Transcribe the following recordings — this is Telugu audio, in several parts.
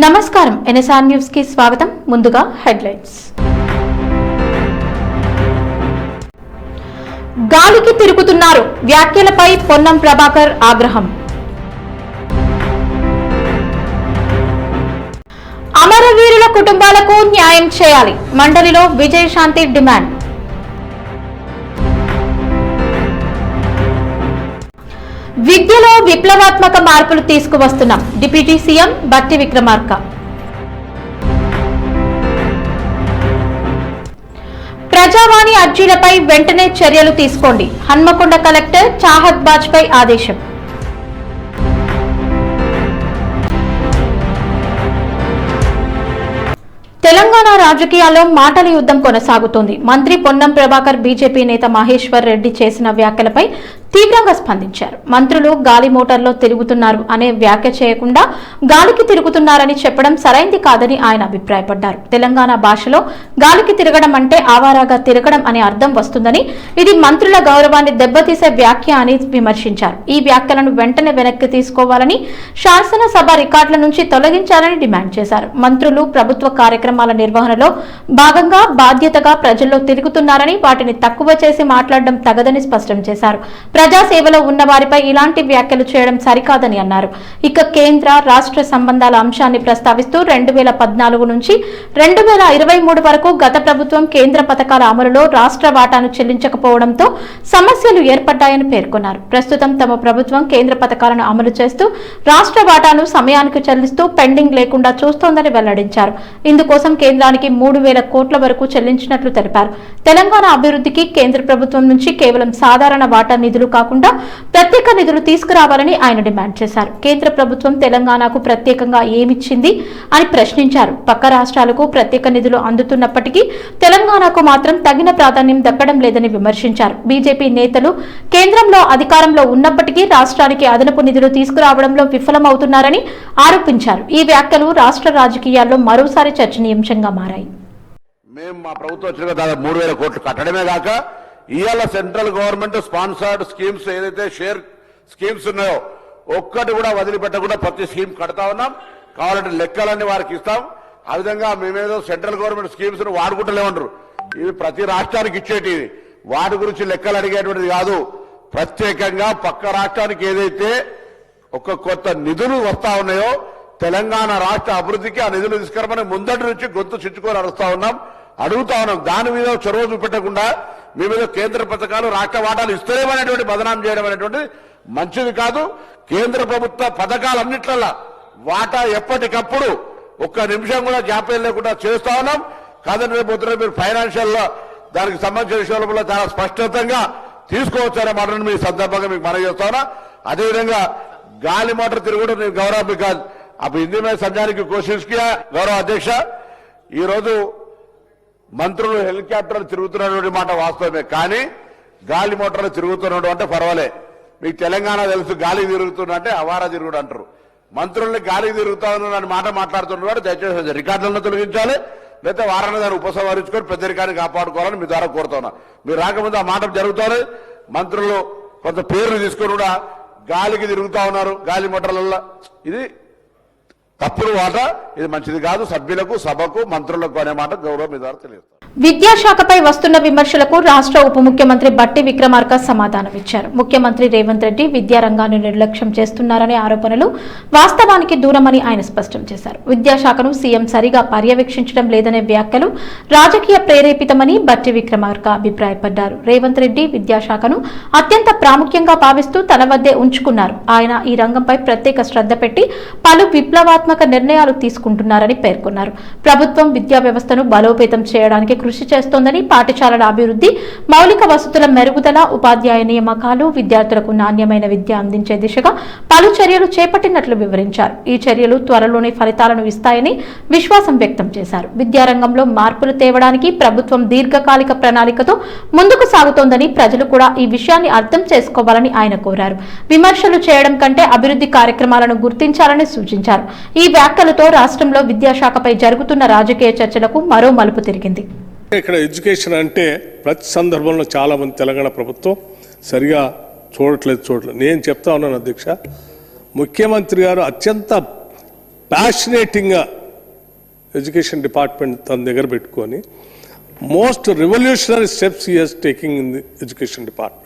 నమస్కారం ఎన్ఎస్ఆర్ న్యూస్ కి స్వాగతం. ముందుగా హెడ్లైన్స్. గాలికి తిరుగుతున్నారు వ్యాఖ్యలపై పొన్నం ప్రభాకర్ ఆగ్రహం. అమరవీరుల కుటుంబాలకు న్యాయం చేయాలి మండలిలో విజయశాంతి డిమాండ్. విద్యలో విప్లవాత్మక మార్పులు తీసుకువస్తున్నాం డిప్యూటీ సీఎం బట్టి విక్రమార్క. ప్రజావాణి అర్జీలపై వెంటనే చర్యలు తీసుకోండి హన్మకొండ కలెక్టర్ చాహత్ బాజ్పై ఆదేశం. తెలంగాణ రాజకీయాల్లో మాటల యుద్ధం కొనసాగుతోంది. మంత్రి పొన్నం ప్రభాకర్ బీజేపీ నేత మహేశ్వర్ రెడ్డి చేసిన వ్యాఖ్యలపై తీవ్రంగా స్పందించారు. మంత్రులు గాలి మోటార్లో తిరుగుతున్నారు అనే వ్యాఖ్య చేయకుండా గాలికి తిరుగుతున్నారని చెప్పడం సరైంది కాదని ఆయన అభిప్రాయపడ్డారు. తెలంగాణ భాషలో గాలికి తిరగడం అంటే ఆవారాగా తిరగడం అనే అర్థం వస్తుందని, ఇది మంత్రుల గౌరవాన్ని దెబ్బతీసే వ్యాఖ్య అని విమర్శించారు. ఈ వ్యాఖ్యలను వెంటనే వెనక్కి తీసుకోవాలని, శాసనసభ రికార్డుల నుంచి తొలగించాలని డిమాండ్ చేశారు. మంత్రులు ప్రభుత్వ కార్యక్రమాల నిర్వహణలో భాగంగా బాధ్యతగా ప్రజల్లో తిరుగుతున్నారని, వాటిని తక్కువ చేసి మాట్లాడడం తగదని స్పష్టం చేశారు. ప్రజాసేవలో ఉన్న వారిపై ఇలాంటి వ్యాఖ్యలు చేయడం సరికాదని అన్నారు. ఇక కేంద్ర రాష్ట్ర సంబంధాల అంశాన్ని ప్రస్తావిస్తూ 2014 నుంచి 2023 వరకు గత ప్రభుత్వం కేంద్ర పథకాల అమలులో రాష్ట్ర వాటాను చెల్లించకపోవడంతో సమస్యలు ఏర్పడ్డాయని పేర్కొన్నారు. ప్రస్తుతం తమ ప్రభుత్వం కేంద్ర పథకాలను అమలు చేస్తూ రాష్ట్ర వాటాను సమయానికి చెల్లిస్తూ పెండింగ్ లేకుండా చూస్తోందని వెల్లడించారు. ఇందుకోసం కేంద్రానికి 3,000 కోట్ల వరకు చెల్లించినట్లు తెలిపారు. తెలంగాణ అభివృద్ధికి కేంద్ర ప్రభుత్వం నుంచి కేవలం సాధారణ వాటా నిధులు కాకుండా ప్రత్యేక నిధులు తీసుకురావాలని ఆయన డిమాండ్ చేశారు. కేంద్ర ప్రభుత్వం తెలంగాణకు ప్రత్యేకంగా ఏమిచ్చింది అని ప్రశ్నించారు. పక్క రాష్ట్రాలకు ప్రత్యేక నిధులు అందుతున్నప్పటికీ తెలంగాణకు మాత్రం తగిన ప్రాధాన్యం దక్కడం లేదని విమర్శించారు. బీజేపీ నేతలు కేంద్రంలో అధికారంలో ఉన్నప్పటికీ రాష్ట్రానికి అదనపు నిధులు తీసుకురావడంలో విఫలమవుతున్నారని ఆరోపించారు. ఈ వ్యాఖ్యలు రాష్ట్ర రాజకీయాల్లో మరోసారి చర్చనీయాంశంగా మారాయి. మేము మా ప్రభుత్వం వచ్చిన దాదాపు 3,000 కోట్లు కట్టడమే కాక ఇవాళ సెంట్రల్ గవర్నమెంట్ స్పాన్సర్డ్ స్కీమ్స్ ఏదైతే షేర్ స్కీమ్స్ ఉన్నాయో ఒక్కటి కూడా వదిలిపెట్టకుండా ప్రతి స్కీమ్ కడతా ఉన్నాం. కావాలంటే లెక్కలన్నీ వారికి ఇస్తాం. ఆ విధంగా మేమేదో సెంట్రల్ గవర్నమెంట్ స్కీమ్స్ ను వాడుకుంటలేమంటారు. ఇవి ప్రతి రాష్ట్రానికి ఇచ్చేటివి, వాటి గురించి లెక్కలు అడిగేటువంటిది కాదు. ప్రత్యేకంగా పక్క రాష్ట్రానికి ఏదైతే ఒక కొత్త నిధులు వస్తా ఉన్నాయో తెలంగాణ రాష్ట్ర అభివృద్ధికి ఆ నిధులు తీసుకురమని ముందటి నుంచి గొంతు చుట్టుకొని అడుగుతా ఉన్నాం. దాని మీద చొరవ చూపెట్టకుండా మీ మీద కేంద్ర పథకాలు రాష్ట్ర వాటాలు ఇస్తలేమనేటువంటి బదనాం చేయడం అనేటువంటి మంచిది కాదు. కేంద్ర ప్రభుత్వ పథకాలన్నిట్లలో వాటా ఎప్పటికప్పుడు ఒక్క నిమిషం కూడా జాప్యం లేకుండా చేస్తా ఉన్నాం. కాదంటే రేపు మీరు ఫైనాన్షియల్ దానికి సంబంధించిన విషయంలో చాలా స్పష్టంగా తీసుకోవచ్చనే మాటను మీ సందర్భంగా మీకు మనవి చేస్తా ఉన్నా. అదేవిధంగా గాలి మోటార్ తిరుగుడు నేను గౌరవ బికాజ్ अब हिंदी में समझाने की कोशिश किया गौरव अध्यक्ष. ఈ రోజు మంత్రులు హెలికాప్టర్లు తిరుగుతున్నటువంటి మాట వాస్తవమే, కానీ గాలి మోటార్లు తిరుగుతున్నాడు అంటే పర్వాలే. మీకు తెలంగాణ తెలుసు గాలి తిరుగుతున్నంటే అవారా తిరుగుడు అంటారు. మంత్రుల్ని గాలి తిరుగుతా ఉన్న మాట మాట్లాడుతున్నవాడు దయచేసి రికార్డులను తొలగించాలి, లేకపోతే వారాన్ని దాన్ని ఉపసంహరించుకొని పెద్దరికాన్ని కాపాడుకోవాలని మీ ద్వారా కోరుతున్నా. మీరు రాకముందు ఆ మాట జరుగుతుంది. మంత్రులు కొంత పేర్లు తీసుకొని కూడా గాలికి తిరుగుతా ఉన్నారు గాలి మోటార్లలో. ఇది తప్పుడు మాట, ఇది మంచిది కాదు. సభ్యులకు సభకు మంత్రులకు అనే మాట గౌరవం మీద తెలియదు. విద్యాశాఖపై వస్తున్న విమర్శలకు రాష్ట్ర ఉప ముఖ్యమంత్రి బట్టి విక్రమార్క సమాధానమిచ్చారు. ముఖ్యమంత్రి రేవంత్ రెడ్డి విద్యారంగాన్ని నిర్లక్ష్యం చేస్తున్నారనే ఆరోపణలు వాస్తవానికి దూరమని ఆయన స్పష్టం చేశారు. విద్యాశాఖను సీఎం సరిగా పర్యవేక్షించడం లేదనే వ్యాఖ్యలు రాజకీయ ప్రేరేపితమని బట్టి విక్రమార్క అభిప్రాయపడ్డారు. రేవంత్ రెడ్డి విద్యాశాఖను అత్యంత ప్రాముఖ్యంగా భావిస్తూ తన వద్దే ఉంచుకున్నారు. ఆయన ఈ రంగంపై ప్రత్యేక శ్రద్ధ పెట్టి పలు విప్లవాత్మక నిర్ణయాలు తీసుకుంటున్నారని పేర్కొన్నారు. ప్రభుత్వం విద్యా వ్యవస్థను బలోపేతం చేయడానికి కృషి చేస్తోందని, పాఠశాలల అభివృద్ధి, మౌలిక వసతుల మెరుగుదల, ఉపాధ్యాయ నియామకాలు, విద్యార్థులకు నాణ్యమైన విద్య అందించే దిశగా పలు చర్యలు చేపట్టినట్లు వివరించారు. ఈ చర్యలు త్వరలోనే ఫలితాలను ఇస్తాయని విశ్వాసం వ్యక్తం చేశారు. విద్యారంగంలో మార్పులు తేవడానికి ప్రభుత్వం దీర్ఘకాలిక ప్రణాళికతో ముందుకు సాగుతోందని, ప్రజలు కూడా ఈ విషయాన్ని అర్థం చేసుకోవాలని ఆయన కోరారు. విమర్శలు చేయడం కంటే అభివృద్ధి కార్యక్రమాలను గుర్తించాలని సూచించారు. ఈ వ్యాఖ్యలతో రాష్ట్రంలో విద్యాశాఖపై జరుగుతున్న రాజకీయ చర్చలకు మరో మలుపు తిరిగింది. ఇక్కడ ఎడ్యుకేషన్ అంటే ప్రతి సందర్భంలో చాలా మంది తెలంగాణ ప్రభుత్వం సరిగా చూడట్లేదు. నేను చెప్తా ఉన్నాను అధ్యక్ష, ముఖ్యమంత్రి గారు అత్యంత ప్యాషనేటింగ్గా ఎడ్యుకేషన్ డిపార్ట్మెంట్ తన దగ్గర పెట్టుకొని most revolutionary steps he has taking in the education department.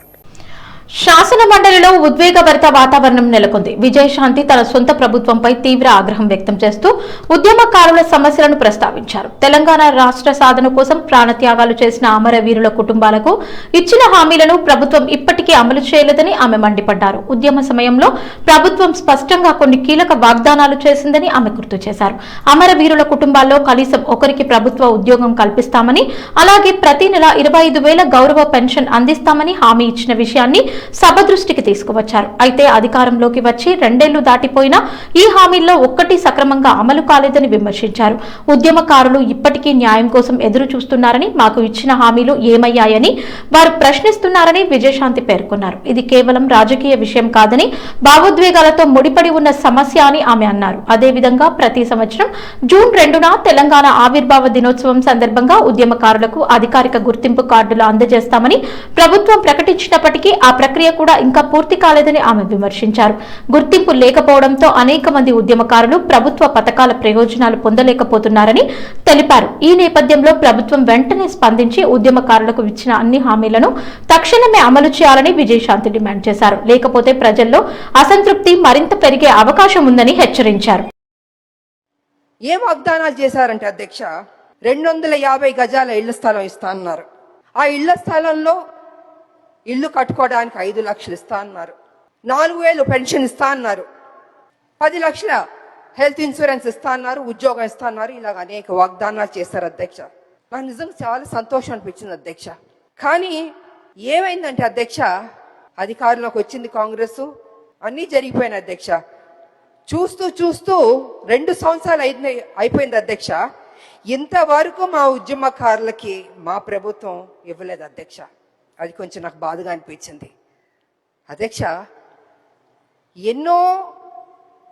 శాసన మండలిలో ఉద్వేగభరిత వాతావరణం నెలకొంది. విజయశాంతి తన సొంత ప్రభుత్వంపై తీవ్ర ఆగ్రహం వ్యక్తం చేస్తూ ఉద్యమకారుల సమస్యలను ప్రస్తావించారు. తెలంగాణ రాష్ట్ర సాధన కోసం ప్రాణత్యాగాలు చేసిన అమరవీరుల కుటుంబాలకు ఇచ్చిన హామీలను ప్రభుత్వం ఇప్పటికీ అమలు చేయలేదని ఆమె మండిపడ్డారు. ఉద్యమ సమయంలో ప్రభుత్వం స్పష్టంగా కొన్ని కీలక వాగ్దానాలు చేసిందని ఆమె గుర్తు చేశారు. అమరవీరుల కుటుంబాల్లో కనీసం ఒకరికి ప్రభుత్వ ఉద్యోగం కల్పిస్తామని, అలాగే ప్రతి నెల 25,000 గౌరవ పెన్షన్ అందిస్తామని హామీ ఇచ్చిన విషయాన్ని సభ దృష్టికి తీసుకువచ్చారు. అయితే అధికారంలోకి వచ్చి 2 ఏళ్లు దాటిపోయినా ఈ హామీల్లో ఒక్కటి సక్రమంగా అమలు కాలేదని విమర్శించారు. ఉద్యమకారులు ఇప్పటికీ న్యాయం కోసం ఎదురు చూస్తున్నారని, మాకు ఇచ్చిన హామీలు ఏమయ్యాయని వారు ప్రశ్నిస్తున్నారని విజయశాంతి పేర్కొన్నారు. ఇది కేవలం రాజకీయ విషయం కాదని, భావోద్వేగాలతో ముడిపడి ఉన్న సమస్య అని ఆమె అన్నారు. అదేవిధంగా ప్రతి సంవత్సరం జూన్ 2న తెలంగాణ ఆవిర్భావ దినోత్సవం సందర్భంగా ఉద్యమకారులకు అధికారిక గుర్తింపు కార్డులు అందజేస్తామని ప్రభుత్వం ప్రకటించినప్పటికీ ఆ ప్రక్రియ కూడా ఇంకా పూర్తి కాలేదని ఆమె విమర్శించారు. గుర్తింపు లేకపోవడంతో అనేక మంది ఉద్యమకారులు ప్రభుత్వ పథకాల ప్రయోజనాలు పొందలేకపోతున్నారని తెలిపారు. ఈ నేపథ్యంలో ప్రభుత్వం వెంటనే స్పందించి ఉద్యమకారులకు ఇచ్చిన అన్ని హామీలను తక్షణమే అమలు చేయాలని విజయశాంతి డిమాండ్ చేశారు. లేకపోతే ప్రజల్లో అసంతృప్తి మరింత పెరిగే అవకాశం ఉందని హెచ్చరించారు. ఏం వాగ్దానాలు చేశారంటే అధ్యక్ష, 250 గజాల ఇళ్ల స్థలం ఇస్తా అన్నారు. ఆ ఇళ్ల స్థలంలో ఇల్లు కట్టుకోవడానికి 5 లక్షలు ఇస్తా అన్నారు. 4,000 పెన్షన్ ఇస్తా అన్నారు. 10 లక్షల హెల్త్ ఇన్సూరెన్స్ ఇస్తా అన్నారు. ఉద్యోగం ఇస్తా అన్నారు. ఇలాగ అనేక వాగ్దానాలు చేశారు అధ్యక్ష. నాకు నిజంగా చాలా సంతోషం అనిపించింది అధ్యక్ష. కానీ ఏమైందంటే అధ్యక్ష, అధికారంలోకి వచ్చింది కాంగ్రెస్, అన్నీ జరిగిపోయినాయి అధ్యక్ష. చూస్తూ చూస్తూ 2 సంవత్సరాలు అయిపోయింది అధ్యక్ష. ఇంతవరకు మా ఉద్యమకారులకి మా ప్రభుత్వం ఇవ్వలేదు అధ్యక్ష. అది కొంచెం నాకు బాధగా అనిపించింది అధ్యక్ష. ఎన్నో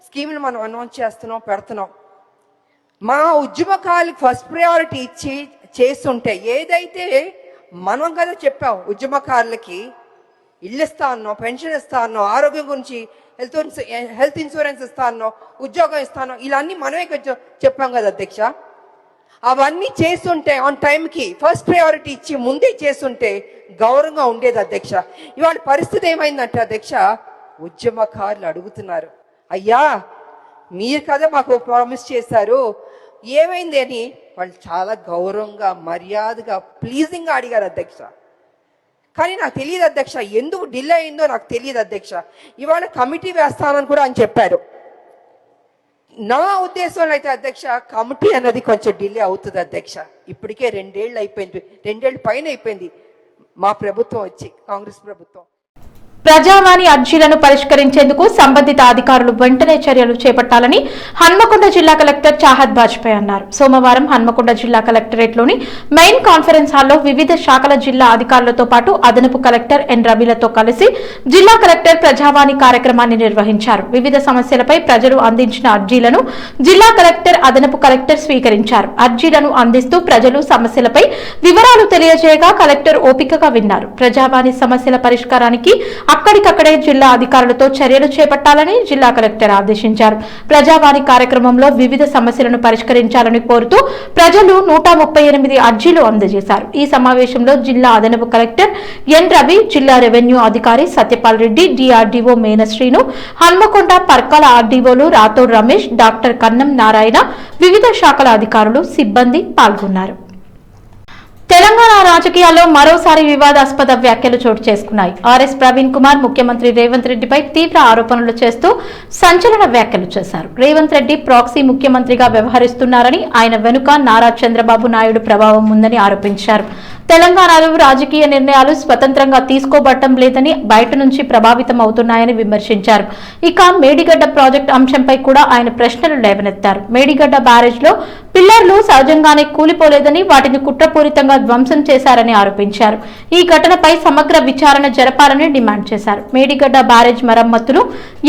స్కీములు మనం అనౌన్స్ చేస్తున్నాం, పెడుతున్నాం. మా ఉద్యమకారులకు ఫస్ట్ ప్రయారిటీ ఇచ్చి చేస్తుంటే, ఏదైతే మనం కదా చెప్పాం ఉద్యమకారులకి ఇల్లు ఇస్తా అన్నాం, పెన్షన్ ఇస్తా అన్నాం, ఆరోగ్యం గురించి హెల్త్ ఇన్సూరెన్స్ ఇస్తా అన్నాం, ఉద్యోగం ఇస్తా అన్నాం, ఇలా అన్ని మనమే చెప్పాం కదా అధ్యక్ష. అవన్నీ చేస్తుంటే ఆన్ టైంకి ఫస్ట్ ప్రయారిటీ ఇచ్చి ముందే చేస్తుంటే గౌరవంగా ఉండేది అధ్యక్ష. ఇవాళ పరిస్థితి ఏమైందంటే అధ్యక్ష, ఉద్యమకారులు అడుగుతున్నారు, అయ్యా మీరు కదా మాకు ప్రామిస్ చేశారు, ఏమైంది అని వాళ్ళు చాలా గౌరవంగా మర్యాదగా ప్లీజింగ్గా అడిగారు అధ్యక్ష. కానీ నాకు తెలియదు అధ్యక్ష, ఎందుకు డిలే అయిందో నాకు తెలియదు అధ్యక్ష. ఇవాళ కమిటీ వేస్తానని కూడా అని చెప్పారు. నా ఉద్దేశంలో అయితే అధ్యక్ష, కమిటీ అన్నది కొంచెం డిలే అవుతుంది అధ్యక్ష. ఇప్పటికే 2 ఏళ్ళు అయిపోయింది, 2 ఏళ్ళ పైన అయిపోయింది మా ప్రభుత్వం వచ్చి, కాంగ్రెస్ ప్రభుత్వం. ప్రజావాణి అర్జీలను పరిష్కరించేందుకు సంబంధిత అధికారులు వెంటనే చర్యలు చేపట్టాలని హన్మకొండ జిల్లా కలెక్టర్ చాహద్ బాజ్పేయి అన్నారు. సోమవారం హన్మకొండ జిల్లా కలెక్టరేట్లోని మెయిన్ కాన్ఫరెన్స్ హాల్లో వివిధ శాఖల జిల్లా అధికారులతో పాటు అదనపు కలెక్టర్ ఎన్ రవిలతో కలిసి జిల్లా కలెక్టర్ ప్రజావాణి కార్యక్రమాన్ని నిర్వహించారు. వివిధ సమస్యలపై ప్రజలు అందించిన అర్జీలను జిల్లా కలెక్టర్, అదనపు కలెక్టర్ స్వీకరించారు. అర్జీలను అందిస్తూ ప్రజలు సమస్యలపై వివరాలు తెలియజేయగా కలెక్టర్ ఓపికగా విన్నారు. ప్రజావాణి సమస్యల పరిష్కారానికి అక్కడికక్కడే జిల్లా అధికారులతో చర్యలు చేపట్టాలని జిల్లా కలెక్టర్ ఆదేశించారు. ప్రజావాణి కార్యక్రమంలో వివిధ సమస్యలను పరిష్కరించాలని కోరుతూ ప్రజలు 138 అర్జీలు అందజేశారు. ఈ సమావేశంలో జిల్లా అదనపు కలెక్టర్ ఎన్ రవి, జిల్లా రెవెన్యూ అధికారి సత్యపాల్ రెడ్డి, డిఆర్డీఓ మేనశ్రీను, హన్మకొండ పర్కాల ఆర్డీఓలు రాథోడ్ రమేష్, డాక్టర్ కన్నం నారాయణ, వివిధ శాఖల అధికారులు, సిబ్బంది పాల్గొన్నారు. తెలంగాణ రాజకీయాల్లో మరోసారి వివాదాస్పద వ్యాఖ్యలు చోటు చేసుకున్నాయి. ఆర్ఎస్ ప్రవీణ్ కుమార్ ముఖ్యమంత్రి రేవంత్ రెడ్డిపై తీవ్ర ఆరోపణలు చేస్తూ సంచలన వ్యాఖ్యలు చేశారు. రేవంత్ రెడ్డి ప్రాక్సీ ముఖ్యమంత్రిగా వ్యవహరిస్తున్నారని, ఆయన వెనుక నారా చంద్రబాబు నాయుడు ప్రభావం ఉందని ఆరోపించారు. తెలంగాణలో రాజకీయ నిర్ణయాలు స్వతంత్రంగా తీసుకోబడటం లేదని, బయట నుంచి ప్రభావితం అవుతున్నాయని విమర్శించారు. ఇక మేడిగడ్డ ప్రాజెక్టు అంశంపై కూడా ఆయన ప్రశ్నలు లేవనెత్తారు. మేడిగడ్డ బ్యారేజ్లో పిల్లర్లు సహజంగానే కూలిపోలేదని వాటిని కుట్రపూరితంగా ధ్వంసం చేశారని ఆరోపించారు. ఈ ఘటనపై సమగ్ర విచారణ జరపాలని డిమాండ్ చేశారు. మేడిగడ్డ బ్యారేజ్ మరమ్మతులు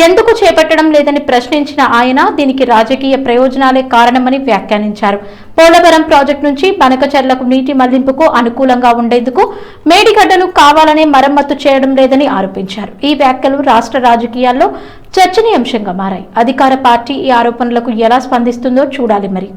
ఎందుకు చేపట్టడం లేదని ప్రశ్నించిన ఆయన దీనికి రాజకీయ ప్రయోజనాలే కారణమని వ్యాఖ్యానించారు. పోలవరం ప్రాజెక్టు నుంచి బనకచెర్లకు నీటి మళ్లింపుకు అనుకూలంగా ఉండేందుకు మేడిగడ్డను కావాలనే మరమ్మతు చేయడం లేదని ఆరోపించారు. ఈ వ్యాఖ్యలు రాష్ట్ర రాజకీయాల్లో చర్చనీయాంశంగా మారాయి. అధికార పార్టీ ఈ ఆరోపణలకు ఎలా స్పందిస్తుందో చూడాలి. మరి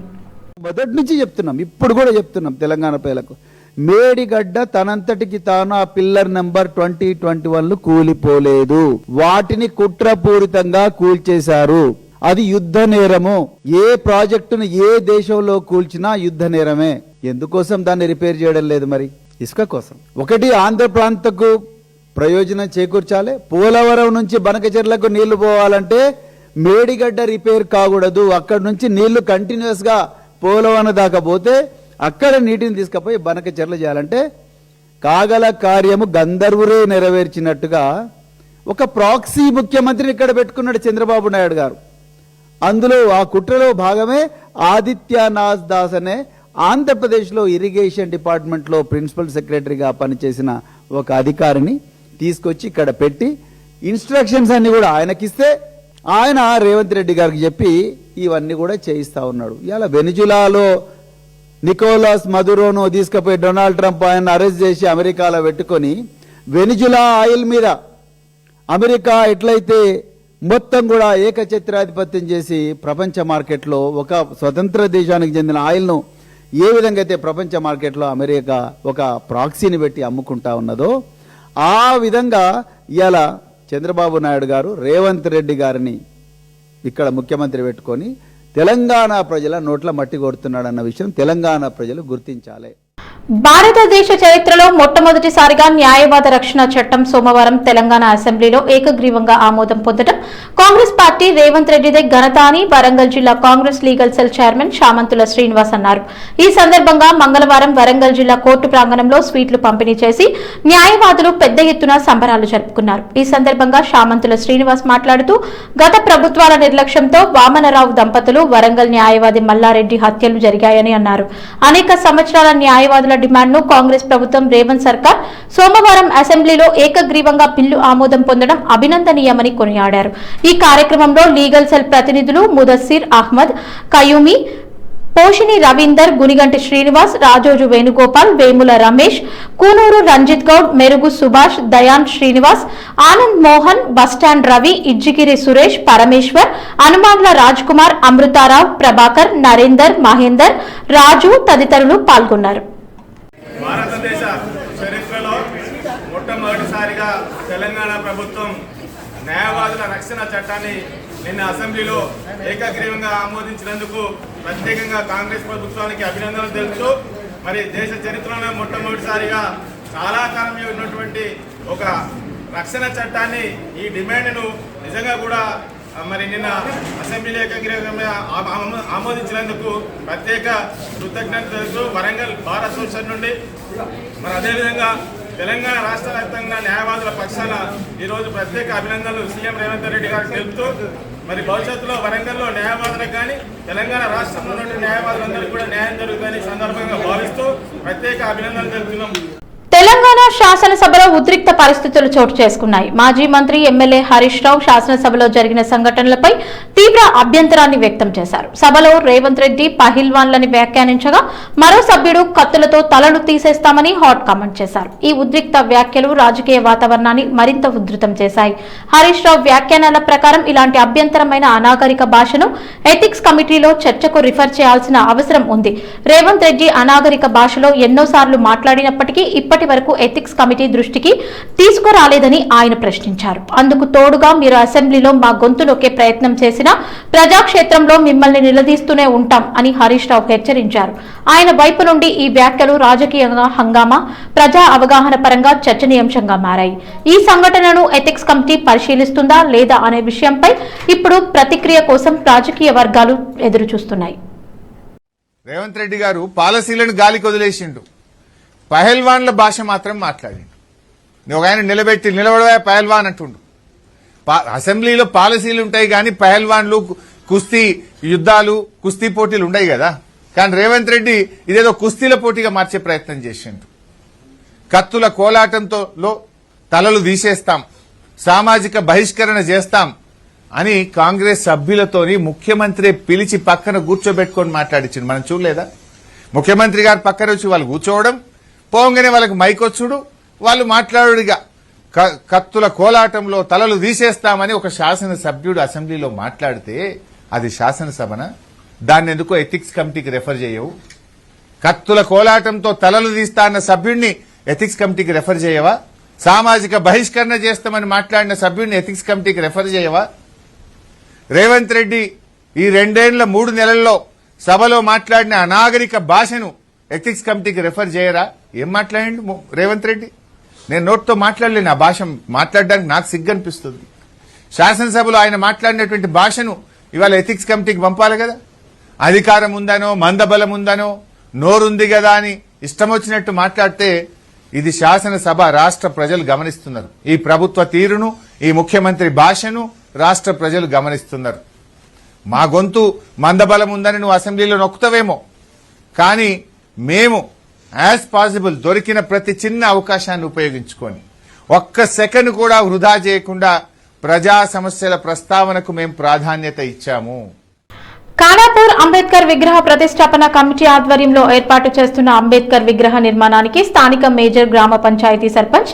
మొదటి నుంచి చెప్తున్నాం, ఇప్పుడు కూడా చెప్తున్నాం తెలంగాణ ప్రజలకు, మేడిగడ్డ తనంతటికి తాను ఆ పిల్లర్ నెంబర్ 2021 కూలిపోలేదు. వాటిని కుట్రపూరితంగా కూల్చేశారు. అది యుద్ధ నేరము. ఏ ప్రాజెక్టును ఏ దేశంలో కూల్చినా యుద్ధ నేరమే. ఎందుకోసం దాన్ని రిపేర్ చేయడం లేదు? మరి ఇసుక కోసం. ఒకటి ఆంధ్ర ప్రాంతకు ప్రయోజనం చేకూర్చాలి. పోలవరం నుంచి బనకచెర్లకు నీళ్లు పోవాలంటే మేడిగడ్డ రిపేర్ కాకూడదు. అక్కడి నుంచి నీళ్లు కంటిన్యూస్ గా పోలవరం దాకా పోతే అక్కడ నీటిని తీసుకుపోయి బనకచెర్ల చేయాలంటే కాగల కార్యము గంధర్వురే నెరవేర్చినట్టుగా ఒక ప్రాక్సీ ముఖ్యమంత్రిని ఇక్కడ పెట్టుకున్నాడు చంద్రబాబు నాయుడు గారు. అందులో ఆ కుట్రలో భాగమే ఆదిత్యనాథ్ దాస్ అనే ఆంధ్రప్రదేశ్లో ఇరిగేషన్ డిపార్ట్మెంట్లో ప్రిన్సిపల్ సెక్రటరీగా పనిచేసిన ఒక అధికారిని తీసుకొచ్చి ఇక్కడ పెట్టి ఇన్స్ట్రక్షన్స్ అన్ని కూడా ఆయనకిస్తే ఆయన రేవంత్ రెడ్డి గారికి చెప్పి ఇవన్నీ కూడా చేయిస్తా ఉన్నాడు. ఇలా వెనిజులాలో నికోలాస్ మదురోను తీసుకుపోయి డొనాల్డ్ ట్రంప్ ఆయన అరెస్ట్ చేసి అమెరికాలో పెట్టుకొని వెనిజులా ఆయిల్ మీద అమెరికా ఎట్లయితే మొత్తం కూడా ఏకఛత్రాధిపత్యం చేసి ప్రపంచ మార్కెట్లో ఒక స్వతంత్ర దేశానికి చెందిన ఆయిల్ను ఏ విధంగా అయితే ప్రపంచ మార్కెట్లో అమెరికా ఒక ప్రాక్సీని పెట్టి అమ్ముకుంటా ఉన్నదో ఆ విధంగా ఇవాళ చంద్రబాబు నాయుడు గారు రేవంత్ రెడ్డి గారిని ఇక్కడ ముఖ్యమంత్రి పెట్టుకొని తెలంగాణ ప్రజల నోట్ల మట్టి కొడుతున్నాడన్న విషయం తెలంగాణ ప్రజలు గుర్తించాలి. భారతదేశ చరిత్రలో మొట్టమొదటిసారిగా న్యాయవాద రక్షణ చట్టం సోమవారం తెలంగాణ అసెంబ్లీలో ఏకగ్రీవంగా ఆమోదం పొందడం కాంగ్రెస్ పార్టీ రేవంత్ రెడ్డిదే ఘనత అని వరంగల్ జిల్లా Congress legal cell chairman Shamanthula Srinivas అన్నారు. ఈ సందర్భంగా మంగళవారం వరంగల్ జిల్లా కోర్టు ప్రాంగణంలో స్వీట్లు పంపిణీ చేసి న్యాయవాదులు పెద్ద ఎత్తున సంబరాలు జరుపుకున్నారు. ఈ సందర్భంగా శామంతుల శ్రీనివాస్ మాట్లాడుతూ గత ప్రభుత్వాల నిర్లక్ష్యంతో వామనరావు దంపతులు వరంగల్ న్యాయవాది మల్లారెడ్డి హత్యలు జరిగాయని అన్నారు. అనేక సంవత్సరాల న్యాయవాదుల డిమాండ్ ను కాంగ్రెస్ ప్రభుత్వం రేవంత్ సర్కార్ సోమవారం అసెంబ్లీలో ఏకగ్రీవంగా బిల్లు ఆమోదం పొందడం అభినందనీయమని కొనియాడారు. ఈ కార్యక్రమంలో లీగల్ సెల్ ప్రతినిధులు ముదస్సిర్ అహ్మద్, కయూమి, పోషిని రవీందర్, గునిగంటి శ్రీనివాస్, రాజోజు వేణుగోపాల్, వేముల రమేష్, కూనూరు రంజిత్ గౌడ్, మెరుగు సుభాష్, దయాన్ శ్రీనివాస్, ఆనంద్ మోహన్, బస్టాండ్ రవి, ఇజ్జిగిరి సురేష్, పరమేశ్వర్, అనుమాన్ల రాజ్ కుమార్, అమృతారావు, ప్రభాకర్, నరేందర్, మహేందర్, రాజు తదితరులు పాల్గొన్నారు. భారతదేశ చరిత్రలో మొట్టమొదటిసారిగా తెలంగాణ ప్రభుత్వం న్యాయవాదుల రక్షణ చట్టాన్ని నిన్న అసెంబ్లీలో ఏకగ్రీవంగా ఆమోదించినందుకు ప్రత్యేకంగా కాంగ్రెస్ ప్రభుత్వానికి అభినందనలు తెలుపుతూ మరి దేశ చరిత్రలో మొట్టమొదటిసారిగా చాలా కాలం ఉన్నటువంటి ఒక రక్షణ చట్టాన్ని ఈ డిమాండ్ను నిజంగా కూడా మరి నిన్న అసెంబ్లీలో ఏకగ్రీవంగా ఆమోదించినందుకు ప్రత్యేక కృతజ్ఞత తెలుపుతూ వరంగల్ బార్ అసోసియేషన్ నుండి మరి అదేవిధంగా తెలంగాణ రాష్ట్ర వ్యాప్తంగా న్యాయవాదుల పక్షాన ఈరోజు ప్రత్యేక అభినందనలు సీఎం రేవంత్ రెడ్డి గారికి తెలుపుతూ మరి భవిష్యత్తులో వరంగల్లో న్యాయవాదులకు కానీ తెలంగాణ రాష్ట్రంలో ఉన్న న్యాయవాదులందరికీ కూడా న్యాయం జరుగుతుందని సందర్భంగా భావిస్తూ ప్రత్యేక అభినందనలు తెలుపుతున్నాం. తెలంగాణ శాసనసభలో ఉద్రిక్త పరిస్థితులు చోటు చేసుకున్నాయి. మాజీ మంత్రి ఎమ్మెల్యే హరీష్ రావు శాసనసభలో జరిగిన సంఘటనలపై తీవ్ర అభ్యంతరాన్ని వ్యక్తం చేశారు. సభలో రేవంత్ రెడ్డి పహిల్వాన్లని వ్యాఖ్యానించగా మరో సభ్యుడు కత్తులతో తలలు తీసేస్తామని హాట్ కామెంట్ చేశారు. ఈ ఉద్రిక్త వ్యాఖ్యలు రాజకీయ వాతావరణాన్ని మరింత ఉధృతం చేశాయి. హరీష్ రావు వ్యాఖ్యానాల ప్రకారం ఇలాంటి అభ్యంతరమైన అనాగరిక భాషను ఎథిక్స్ కమిటీలో చర్చకు రిఫర్ చేయాల్సిన అవసరం ఉంది. రేవంత్ రెడ్డి అనాగరిక భాషలో ఎన్నోసార్లు మాట్లాడినప్పటికీ ఇప్పటి వరకు ఎథిక్స్ కమిటీ దృష్టికి తీసుకురాలేదని ఆయన ప్రశ్నించారు. అందుకు తోడుగా మీరు అసెంబ్లీలో మా గొంతు నొక్కే ప్రయత్నం చేసినా ప్రజాక్షేత్రంలో మిమ్మల్ని నిలదీస్తూనే ఉంటాం అని హరీష్ రావు హెచ్చరించారు. ఆయన వైపు నుండి ఈ వ్యాఖ్యలు రాజకీయంగా హంగామా, ప్రజా అవగాహన పరంగా చర్చనీయాంశంగా మారాయి. ఈ సంఘటనను ఎథిక్స్ కమిటీ పరిశీలిస్తుందా లేదా అనే విషయంపై ఇప్పుడు ప్రతిక్రియ కోసం రాజకీయ వర్గాలు ఎదురు చూస్తున్నాయి. రేవంత్ రెడ్డి గారు పాలసీలను గాలికి వదిలేసిండు, పహల్వాన్ల భాష మాత్రం మాట్లాడిండు. ఒక ఆయన నిలబడవా పహల్వాన్ అంటుండు. అసెంబ్లీలో పాలసీలు ఉంటాయి కానీ పహల్వాన్లు, కుస్తీ యుద్ధాలు, కుస్తీ పోటీలు ఉండయి కదా. కానీ రేవంత్ రెడ్డి ఇదేదో కుస్తీల పోటీగా మార్చే ప్రయత్నం చేసిండు. కత్తుల కోలాటంతో తలలు తీసేస్తాం, సామాజిక బహిష్కరణ చేస్తాం అని కాంగ్రెస్ సభ్యులతోని ముఖ్యమంత్రి పిలిచి పక్కన కూర్చోబెట్టుకొని మాట్లాడించిండు. మనం చూడలేదా? ముఖ్యమంత్రి గారు పక్కన వచ్చి వాళ్ళు కూర్చోవడం, పోగానే వాళ్ళకి మైకొచ్చుడు, వాళ్ళు మాట్లాడుడిగా కత్తుల కోలాటంలో తలలు తీసేస్తామని ఒక శాసనసభ్యుడు అసెంబ్లీలో మాట్లాడితే అది శాసనసభన? దాన్ని ఎందుకో ఎథిక్స్ కమిటీకి రెఫర్ చేయవు? కత్తుల కోలాటంతో తలలు తీస్తా అన్న సభ్యుడిని ఎథిక్స్ కమిటీకి రెఫర్ చేయవా? సామాజిక బహిష్కరణ చేస్తామని మాట్లాడిన సభ్యుడిని ఎథిక్స్ కమిటీకి రెఫర్ చేయవా? రేవంత్ రెడ్డి ఈ 2 నెలల్లో సభలో మాట్లాడిన అనాగరిక భాషను ఎథిక్స్ కమిటీకి రెఫర్ చేయరా? ఏం మాట్లాడిండు రేవంత్ రెడ్డి? నేను నోట్తో మాట్లాడలేను, ఆ భాష మాట్లాడడానికి నాకు సిగ్గనిపిస్తుంది. శాసనసభలో ఆయన మాట్లాడినటువంటి భాషను ఇవాళ ఎథిక్స్ కమిటీకి పంపాలి కదా. అధికారం ఉందనో మందబలం ఉందనో నోరుంది కదా అని ఇష్టం వచ్చినట్టు మాట్లాడితే ఇది శాసనసభ, రాష్ట్ర ప్రజలు గమనిస్తున్నారు. ఈ ప్రభుత్వ తీరును, ఈ ముఖ్యమంత్రి భాషను రాష్ట్ర ప్రజలు గమనిస్తున్నారు. మా గొంతు మందబలం ఉందని నువ్వు అసెంబ్లీలో నొక్కుతావేమో, కానీ మేము యాజ్ పాసిబుల్ దొరికిన ప్రతి చిన్న అవకాశాన్ని ఉపయోగించుకొని ఒక్క సెకండ్ కూడా వృధా చేయకుండా ప్రజా సమస్యల ప్రస్తావనకు మేము ప్రాధాన్యత ఇచ్చాము. ఖానాపూర్ అంబేద్కర్ విగ్రహ ప్రతిష్టాపన కమిటీ ఆధ్వర్యంలో ఏర్పాటు చేస్తున్న అంబేద్కర్ విగ్రహ నిర్మాణానికి స్థానిక మేజర్ గ్రామ పంచాయతీ సర్పంచ్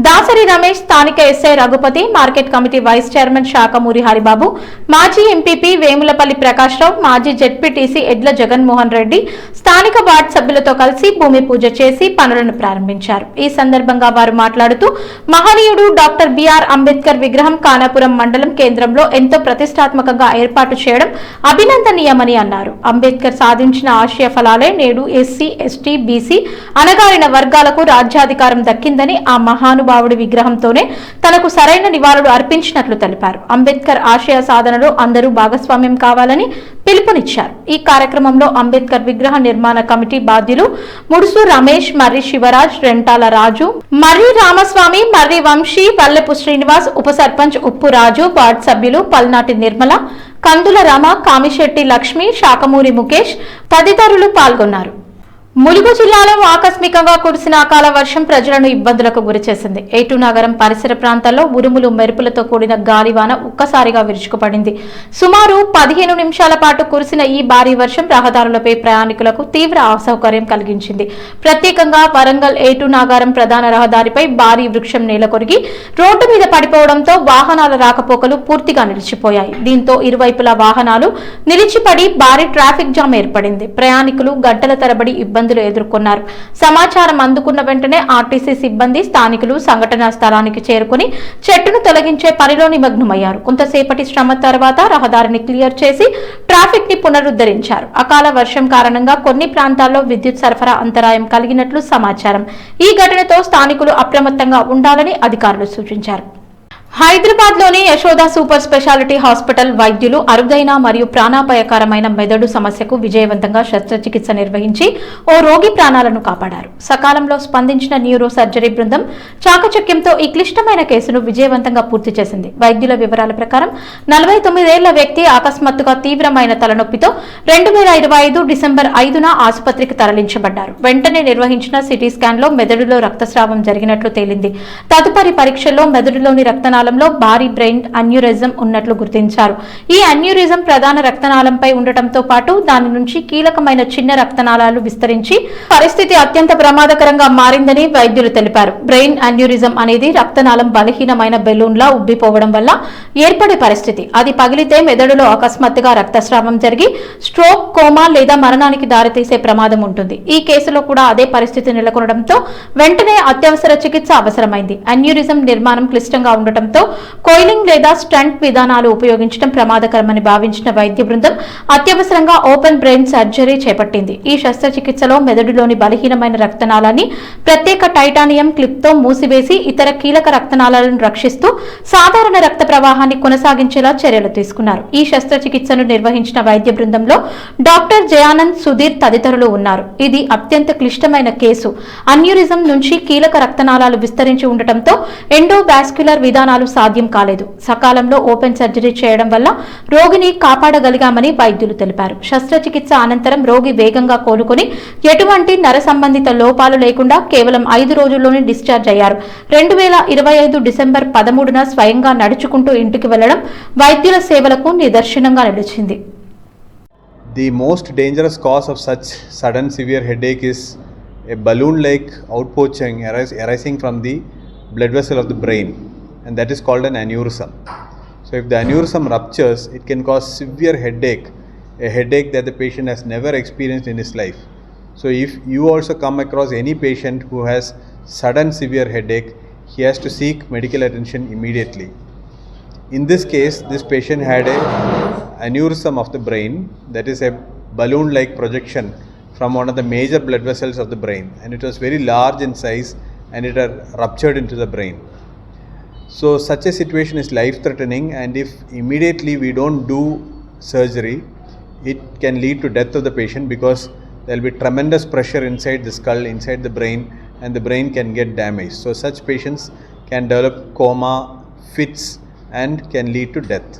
దాసరి రమేష్, స్థానిక SI Raghupati, market committee vice chairman Sakhamuri Haribabu, మాజీ ఎంపీపీ వేములపల్లి ప్రకాశ్రావు, మాజీ జెడ్పీటీసీ ఎడ్ల జగన్మోహన్ రెడ్డి స్థానిక వార్డు సభ్యులతో కలిసి భూమి పూజ చేసి పనులను ప్రారంభించారు. ఈ సందర్భంగా వారు మాట్లాడుతూ మహనీయుడు డాక్టర్ బిఆర్ అంబేద్కర్ విగ్రహం ఖానాపురం మండలం కేంద్రంలో ఎంతో ప్రతిష్టాత్మకంగా ఏర్పాటు చేయడం అభినందనీయమని అన్నారు. అంబేద్కర్ సాధించిన ఆశయ ఫలాలే నేడు ఎస్సీ, ఎస్టీ, బీసీ అణగారిన వర్గాలకు రాజ్యాధికారం దక్కిందని, ఆ మహానుభావుడి విగ్రహంతోనే తనకు సరైన నివాళులు అర్పించినట్లు తెలిపారు. అంబేద్కర్ ఆశయ సాధనలో అందరూ భాగస్వామ్యం కావాలని పిలుపునిచ్చారు. ఈ కార్యక్రమంలో అంబేద్కర్ విగ్రహ నిర్మాణ కమిటీ బాధ్యులు ముడుసు రమేష్, మర్రి శివరాజ్, రెంటాల రాజు, మర్రి రామస్వామి, మర్రి వంశీ, వల్లెపు శ్రీనివాస్, ఉప సర్పంచ్ ఉప్పు రాజు, వార్డు సభ్యులు పల్నాటి నిర్మల, కందుల రామ, కామిశెట్టి లక్ష్మి, శాఖమూరి ముఖేష్ తదితరులు పాల్గొన్నారు. ములుగు జిల్లాలో ఆకస్మికంగా కురిసిన అకాల వర్షం ప్రజలను ఇబ్బందులకు గురిచేసింది. ఏటూ నగరం పరిసర ప్రాంతాల్లో ఉరుములు మెరుపులతో కూడిన గాలివాన ఒక్కసారిగా విరుచుకుపడింది. సుమారు 15 నిమిషాల పాటు కురిసిన ఈ భారీ వర్షం రహదారులపై ప్రయాణికులకు తీవ్ర అసౌకర్యం కలిగించింది. ప్రత్యేకంగా వరంగల్ ఏటూ నాగారం ప్రధాన రహదారిపై భారీ వృక్షం నేలకొరిగి రోడ్డు మీద పడిపోవడంతో వాహనాల రాకపోకలు పూర్తిగా నిలిచిపోయాయి. దీంతో ఇరువైపులా వాహనాలు నిలిచిపడి భారీ ట్రాఫిక్ జామ్ ఏర్పడింది. ప్రయాణికులు గంటల తరబడి ఇబ్బందులు ఎదుర్కొన్నారు. సమాచారం అందుకున్న వెంటనే ఆర్టీసీ సిబ్బంది, స్థానికులు సంఘటనా స్థలానికి చేరుకుని చెట్టును తొలగించే పనిలో నిమగ్నమయ్యారు. కొంతసేపటి శ్రమ తర్వాత రహదారిని క్లియర్ చేసి ట్రాఫిక్ ని పునరుద్ధరించారు. అకాల వర్షం కారణంగా కొన్ని ప్రాంతాల్లో విద్యుత్ సరఫరా అంతరాయం కలిగినట్లు సమాచారం. ఈ ఘటనతో స్థానికులు అప్రమత్తంగా ఉండాలని అధికారులు సూచించారు. హైదరాబాద్ లోని యశోద సూపర్ స్పెషాలిటీ హాస్పిటల్ వైద్యులు అరుదైన మరియు ప్రాణాపాయకరమైన మెదడు సమస్యకు విజయవంతంగా శస్త్రచికిత్స నిర్వహించి ఓ రోగి ప్రాణాలను కాపాడారు. సకాలంలో స్పందించిన న్యూరో సర్జరీ బృందం చాకచక్యంతో ఈ క్లిష్టమైన కేసును విజయవంతంగా పూర్తి చేసింది. వైద్యుల వివరాల ప్రకారం 49 ఏళ్ల వ్యక్తి అకస్మాత్తుగా తీవ్రమైన తలనొప్పితో 2025 డిసెంబర్ 5న ఆసుపత్రికి తరలించబడ్డారు. వెంటనే నిర్వహించిన సిటీ స్కాన్ లో మెదడులో రక్తస్రావం జరిగినట్లు తేలింది. తదుపరి పరీక్షల్లో మెదడులోని రక్తనాళంలో భారీ బ్రెయిన్ అన్యూరిజం ఉన్నట్లు గుర్తించారు. ఈ అన్యూరిజం ప్రధాన రక్తనాళంపై ఉండటంతో పాటు దాని నుంచి కీలకమైన చిన్న రక్తనాళాలు విస్తరించి పరిస్థితి అత్యంత ప్రమాదకరంగా మారిందని వైద్యులు తెలిపారు. బ్రెయిన్ అన్యూరిజం అనేది రక్తనాళం బలహీనమైన బెలూన్లా ఉబ్బిపోవడం వల్ల ఏర్పడే పరిస్థితి. అది పగిలితే మెదడులో అకస్మాత్తుగా రక్తస్రావం జరిగి స్ట్రోక్, కోమా లేదా మరణానికి దారితీసే ప్రమాదం ఉంటుంది. ఈ కేసులో కూడా అదే పరిస్థితి నెలకొనడంతో వెంటనే అత్యవసర చికిత్స అవసరమైంది. అన్యూరిజం నిర్మాణం క్లిష్టంగా ఉండటంతో కోయిలింగ్ లేదా స్టంట్ విధానాలు ఉపయోగించడం ప్రమాదకరమని భావించిన వైద్య బృందం అత్యవసరంగా ఓపెన్ బ్రెయిన్ సర్జరీ చేపట్టింది. ఈ శస్త్రచికిత్సలో మెదడులోని బలహీనమైన రక్తనాళాన్ని ప్రత్యేక టైటానియం క్లిప్ తో మూసివేసి ఇతర కీలక రక్తనాళాలను రక్షిస్తూ సాధారణ రక్త ప్రవాహాన్ని కొనసాగించేలా చర్యలు తీసుకున్నారు. ఈ శస్త్రచికిత్సను నిర్వహించిన వైద్య బృందంలో డాక్టర్ జయానంద్, సుధీర్ తదితరులు ఉన్నారు. ఇది అత్యంత క్లిష్టమైన కేసు. అన్యూరిజం నుంచి కీలక రక్తనాళాలు విస్తరించి ఉండటంతో ఎండోవాస్క్యులర్ విధానాలు ప్రయత్నాలు సాధ్యం కాలేదు. సకాలంలో ఓపెన్ సర్జరీ చేయడం వల్ల రోగిని కాపాడగలిగామని వైద్యులు తెలిపారు. శస్త్రచికిత్స అనంతరం రోగి వేగంగా కోలుకొని ఎటువంటి నర సంబంధిత లోపాలు లేకుండా కేవలం 5 రోజుల్లోనే డిశ్చార్జ్ అయ్యారు. 2025 డిసెంబర్ 13న స్వయంగా నడుచుకుంటూ ఇంటికి వెళ్లడం వైద్యుల సేవలకు నిదర్శనంగా నిలిచింది. The most dangerous cause of such sudden severe headache is a balloon-like outpouching arising from the blood vessel of the brain, and that is called an aneurysm. So if the aneurysm ruptures, it can cause severe headache, a headache that the patient has never experienced in his life. So if you also come across any patient who has sudden severe headache, he has to seek medical attention immediately. In this case, this patient had a aneurysm of the brain, that is a balloon-like projection from one of the major blood vessels of the brain, and it was very large in size and it had ruptured into the brain. So such a situation is life-threatening, and if immediately we don't do surgery, it can lead to death of the patient because there will be tremendous pressure inside the skull, inside the brain, and the brain can get damaged. So such patients can develop coma, fits, and can lead to death.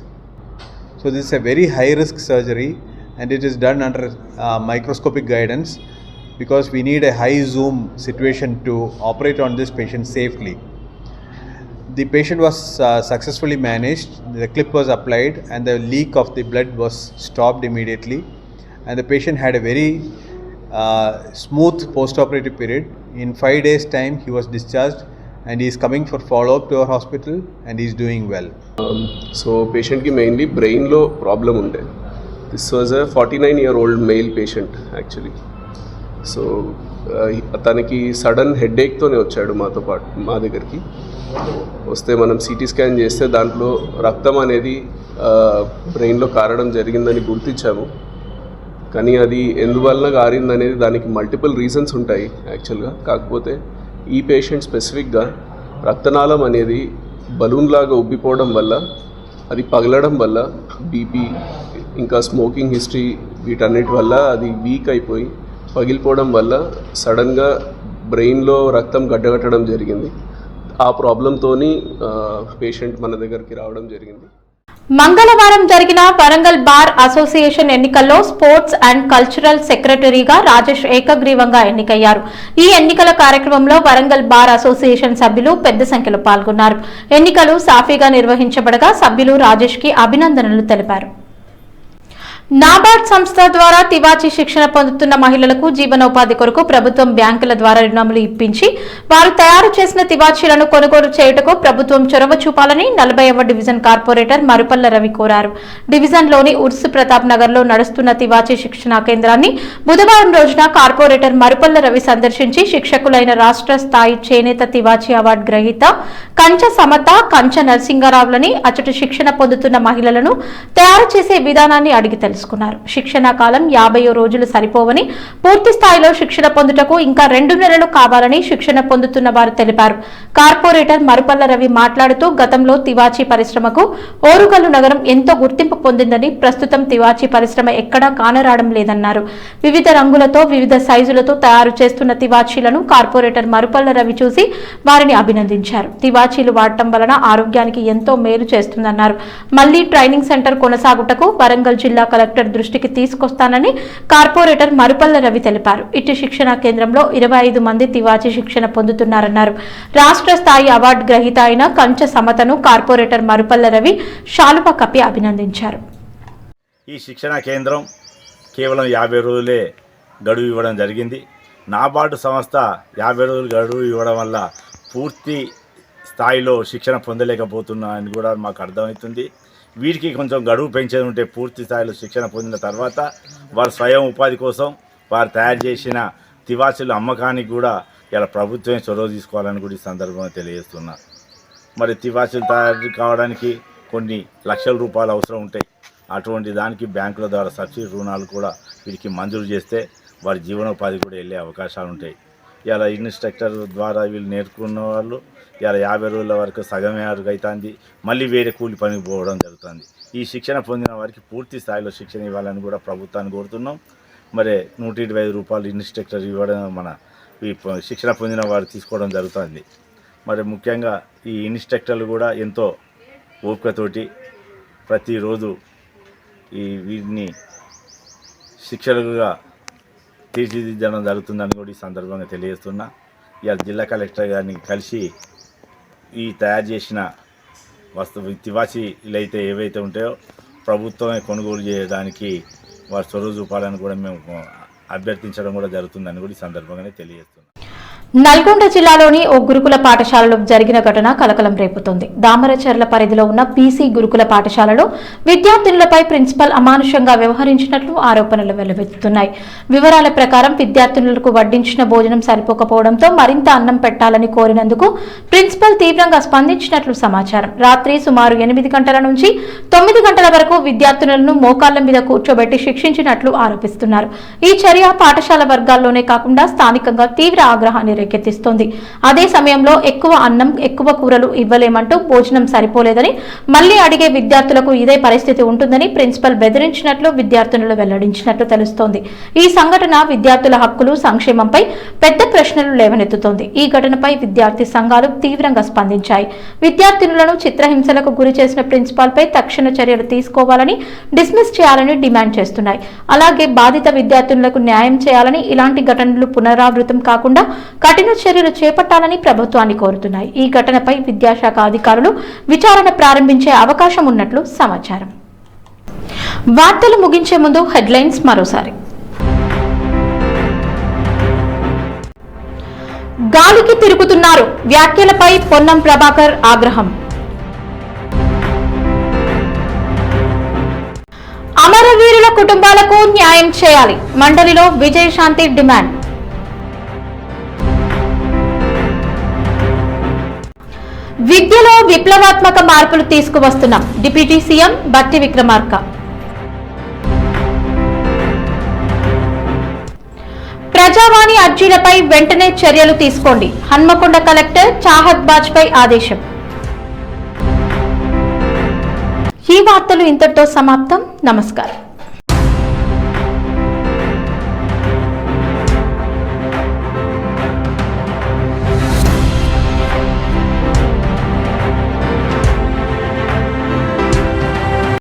So this is a very high-risk surgery, and it is done under microscopic guidance because we need a high zoom situation to operate on this patient safely. The patient was successfully managed, the clip was applied, and the leak of the blood was stopped immediately, and the patient had a very smooth post-operative period. In 5 days time he was discharged, and he is coming for follow-up to our hospital, and he is doing well. So patient ki mainly brain lo problem unde. This was a 49-year-old male patient actually. So అతనికి సడన్ హెడేక్ తోనే వచ్చాడు మా దగ్గరికి. వస్తే మనం సిటీ స్కాన్ చేస్తే దాంట్లో రక్తం అనేది బ్రెయిన్లో కారడం జరిగిందని గుర్తించాము. కానీ అది ఎందువల్ల కారిందనేది దానికి మల్టిపుల్ రీజన్స్ ఉంటాయి యాక్చువల్గా. కాకపోతే ఈ పేషెంట్ స్పెసిఫిక్గా రక్తనాళం అనేది బలూన్ లాగా ఉబ్బిపోవడం వల్ల, అది పగలడం వల్ల, బీపీ ఇంకా స్మోకింగ్ హిస్టరీ వీటన్నిటి వల్ల అది వీక్ అయిపోయి పగిలిపోవడం వల్ల సడన్గా బ్రెయిన్లో రక్తం గడ్డగట్టడం జరిగింది. ఆ ప్రాబ్లంతోని పేషెంట్ మన దగ్గరికి రావడం జరిగింది. మంగళవారం జరిగిన వరంగల్ బార్ అసోసియేషన్ ఎన్నికల్లో స్పోర్ట్స్ అండ్ కల్చరల్ సెక్రటరీగా రాజేష్ ఏకగ్రీవంగా ఎన్నికయ్యారు. ఈ ఎన్నికల కార్యక్రమంలో వరంగల్ బార్ అసోసియేషన్ సభ్యులు పెద్ద సంఖ్యలో పాల్గొన్నారు. ఎన్నికలు సాఫీగా నిర్వహించబడగా సభ్యులు రాజేష్ కి అభినందనలు తెలిపారు. నాబార్డ్ సంస్థ ద్వారా తివాచీ శిక్షణ పొందుతున్న మహిళలకు జీవనోపాధి కొరకు ప్రభుత్వం బ్యాంకుల ద్వారా రుణములు ఇప్పించి వారు తయారు చేసిన తివాచీలను కొనుగోలు చేయుటకు ప్రభుత్వం చొరవ చూపాలని 40వ డివిజన్ కార్పొరేటర్ మరుపల్ల రవి కోరారు. డివిజన్లోని ఉర్స్ ప్రతాప్ నగర్ లో నడుస్తున్న తివాచీ శిక్షణా కేంద్రాన్ని బుధవారం రోజున కార్పొరేటర్ మరుపల్ల రవి సందర్శించి శిక్షకులైన రాష్ట్ర స్థాయి చేనేత తివాచీ అవార్డు గ్రహీత కంచ సమత, కంచ నరసింగారావులని, అచ్చటి శిక్షణ పొందుతున్న మహిళలను తయారు చేసే విధానాన్ని అడిగి తెలుసుకున్నారు. శిక్షణ కాలం 50 రోజులు సరిపోవని, పూర్తి స్థాయిలో శిక్షణ పొందుటకు ఇంకా 2 నెలలు కావాలని శిక్షణ పొందుతున్న వారు తెలిపారు. కార్పొరేటర్ మరుపల్ల రవి మాట్లాడుతూ గతంలో తివాచీ పరిశ్రమకు ఓరుగల్లు నగరం ఎంతో గుర్తింపు పొందిందని, ప్రస్తుతం తివాచీ పరిశ్రమ ఎక్కడా కానరాడం లేదన్నారు. వివిధ రంగులతో, వివిధ సైజులతో తయారు చేస్తున్న తివాచీలను కార్పొరేటర్ మరుపల్ల రవి చూసి వారిని అభినందించారు. తివాచీలు వాడటం వలన ఆరోగ్యానికి ఎంతో మేలు చేస్తుందన్నారు. మళ్లీ ట్రైనింగ్ సెంటర్ కొనసాగుటకు వరంగల్ జిల్లా కలెక్టర్ దృష్టికి తీసుకొస్తానని కార్పొరేటర్ మరుపల్ల రవి తెలిపారు. ఇటు శిక్షణ కేంద్రంలో 25 మంది తివాచీ శిక్షణ పొందుతున్నారన్నారు. రాష్ట్ర స్థాయి అవార్డు గ్రహీత అయిన కంచ సమతను కార్పొరేటర్ మరుపల్ల రవి శాలువ కప్పి అభినందించారు. ఈ శిక్షణ కేంద్రం కేవలం 50 రోజులే గడువు ఇవ్వడం జరిగింది. నాబార్డు సంస్థ 50 రోజులు గడువు ఇవ్వడం వల్ల పూర్తి స్థాయిలో శిక్షణ పొందలేకపోతున్నా అని కూడా మాకు అర్థమవుతుంది. వీరికి కొంచెం గడువు పెంచేది ఉంటే పూర్తి స్థాయిలో శిక్షణ పొందిన తర్వాత వారు స్వయం ఉపాధి కోసం వారు తయారు చేసిన తివాచీల అమ్మకానికి కూడా ఇలా ప్రభుత్వమే చొరవ తీసుకోవాలని కూడా ఈ సందర్భంగా తెలియజేస్తున్నా. మరి తివాచీలు తయారు కావడానికి కొన్ని లక్షల రూపాయలు అవసరం ఉంటాయి. అటువంటి దానికి బ్యాంకుల ద్వారా సబ్సిడీ రుణాలు కూడా వీరికి మంజూరు చేస్తే వారి జీవనోపాధి కూడా వెళ్ళే అవకాశాలు ఉంటాయి. ఇలా ఇన్స్ట్రక్టర్ ద్వారా వీళ్ళు నేర్చుకున్న వాళ్ళు ఇలా 50 రోజుల వరకు సగమే అవుతుంది, మళ్ళీ వేరే కూలి పనికి పోవడం జరుగుతుంది. ఈ శిక్షణ పొందిన వారికి పూర్తి స్థాయిలో శిక్షణ ఇవ్వాలని కూడా ప్రభుత్వాన్ని కోరుతున్నాం. మరి 125 రూపాయలు ఇన్స్ట్రక్టర్ ఇవ్వడం మన ఈ శిక్షణ పొందిన వారు తీసుకోవడం జరుగుతుంది. మరి ముఖ్యంగా ఈ ఇన్స్ట్రక్టర్లు కూడా ఎంతో ఓపికతోటి ప్రతిరోజు వీటిని శిక్షలుగా తీర్చిదిద్దడం జరుగుతుందని కూడా ఈ సందర్భంగా తెలియజేస్తున్నా. ఇవాళ జిల్లా కలెక్టర్ గారిని కలిసి ఈ తయారు చేసిన తివాచీలు అయితే ఏవైతే ఉంటాయో ప్రభుత్వమే కొనుగోలు చేయడానికి వారు చొరవ చూపాలని కూడా మేము అభ్యర్థించడం కూడా జరుగుతుందని కూడా ఈ సందర్భంగానే తెలియజేస్తున్నాం. నల్గొండ జిల్లాలోని ఓ గురుకుల పాఠశాలలో జరిగిన ఘటన కలకలం రేపుతోంది. దామరచర్ల పరిధిలో ఉన్న పీసీ గురుకుల పాఠశాలలో విద్యార్థినులపై ప్రిన్సిపల్ అమానుషంగా వ్యవహరించినట్లు ఆరోపణలు వెల్లువెత్తుతున్నాయి. వివరాల ప్రకారం విద్యార్థినులకు వడ్డించిన భోజనం సరిపోకపోవడంతో మరింత అన్నం పెట్టాలని కోరినందుకు ప్రిన్సిపల్ తీవ్రంగా స్పందించినట్లు సమాచారం. రాత్రి సుమారు 8 గంటల నుంచి 9 గంటల వరకు విద్యార్థినులను మోకాళ్ల మీద కూర్చోబెట్టి శిక్షించినట్లు ఆరోపిస్తున్నారు. ఈ చర్య పాఠశాల వర్గాల్లోనే కాకుండా స్థానికంగా తీవ్ర ఆగ్రహాన్ని రేకెత్తిస్తోంది. అదే సమయంలో ఎక్కువ అన్నం ఎక్కువ కూరలు ఇవ్వలేమంటూ భోజనం సరిపోలేదని మళ్లీ అడిగే విద్యార్థులకు ఇదే పరిస్థితి ఉంటుందని ప్రిన్సిపల్ బెదిరించినట్లు విద్యార్థినులు వెల్లడించినట్లు తెలుస్తోంది. ఈ సంఘటన విద్యార్థుల హక్కులు సంక్షేమంపై పెద్ద ప్రశ్నలు లేవనెత్తుతోంది. ఈ ఘటనపై విద్యార్థి సంఘాలు తీవ్రంగా స్పందించాయి. విద్యార్థినులను చిత్రహింసలకు గురి చేసిన ప్రిన్సిపాల్ పై తక్షణ చర్యలు తీసుకోవాలని, డిస్మిస్ చేయాలని డిమాండ్ చేస్తున్నాయి. అలాగే బాధిత విద్యార్థినులకు న్యాయం చేయాలని, ఇలాంటి ఘటనలు పునరావృతం కాకుండా కఠిన చర్యలు చేపట్టాలని ప్రభుత్వాన్ని కోరుతున్నాయి. ఈ ఘటనపై విద్యాశాఖ అధికారులు విచారణ ప్రారంభించే అవకాశం ఉన్నట్లు సమాచారం. వార్తలు ముగించే ముందు హెడ్లైన్స్ మరోసారి. గాలికి తిరుగుతున్నారు వ్యాఖ్యలపై పొన్నం ప్రభాకర్ ఆగ్రహం. అమరవీరుల కుటుంబాలకు న్యాయం చేయాలి, మండలిలో విజయశాంతి డిమాండ్. విద్యలో విప్లవాత్మక మార్పులు తీసుకువస్తున్నాం, డిప్యూటీ సీఎం బట్టి విక్రమార్క. ప్రజావాణి అర్జీలపై వెంటనే చర్యలు తీసుకోండి, హన్మకొండ కలెక్టర్ చాహత్ బాజ్పై ఆదేశం. ఈ వార్తలు ఇంతటితో సమాప్తం. నమస్కారం.